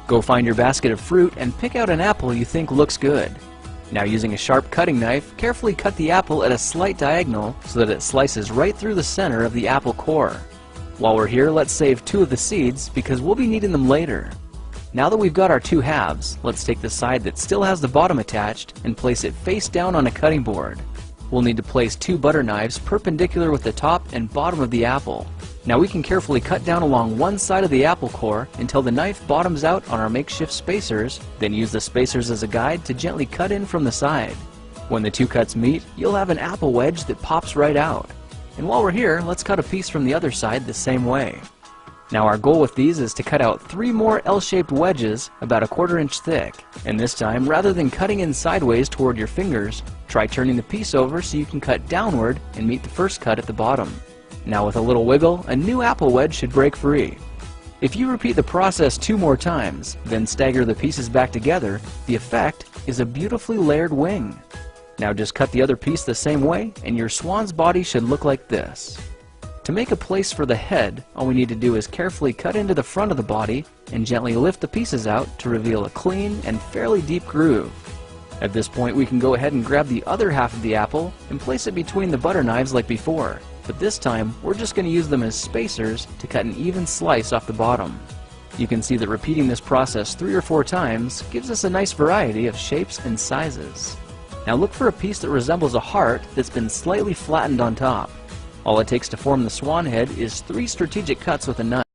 Go find your basket of fruit and pick out an apple you think looks good. Now, using a sharp cutting knife, carefully cut the apple at a slight diagonal so that it slices right through the center of the apple core. While we're here, let's save 2 of the seeds because we'll be needing them later. Now that we've got our 2 halves, let's take the side that still has the bottom attached and place it face down on a cutting board. We'll need to place 2 butter knives perpendicular with the top and bottom of the apple. Now we can carefully cut down along one side of the apple core until the knife bottoms out on our makeshift spacers, then use the spacers as a guide to gently cut in from the side. When the 2 cuts meet, you'll have an apple wedge that pops right out. And while we're here, let's cut a piece from the other side the same way. Now our goal with these is to cut out 3 more L-shaped wedges about a 1/4 inch thick. And this time, rather than cutting in sideways toward your fingers, try turning the piece over so you can cut downward and meet the first cut at the bottom. Now with a little wiggle, a new apple wedge should break free. If you repeat the process 2 more times, then stagger the pieces back together, the effect is a beautifully layered wing. Now just cut the other piece the same way and your swan's body should look like this. To make a place for the head, all we need to do is carefully cut into the front of the body and gently lift the pieces out to reveal a clean and fairly deep groove. At this point we can go ahead and grab the other half of the apple and place it between the butter knives like before. But this time, we're just going to use them as spacers to cut an even slice off the bottom. You can see that repeating this process 3 or 4 times gives us a nice variety of shapes and sizes. Now look for a piece that resembles a heart that's been slightly flattened on top. All it takes to form the swan head is 3 strategic cuts with a knife.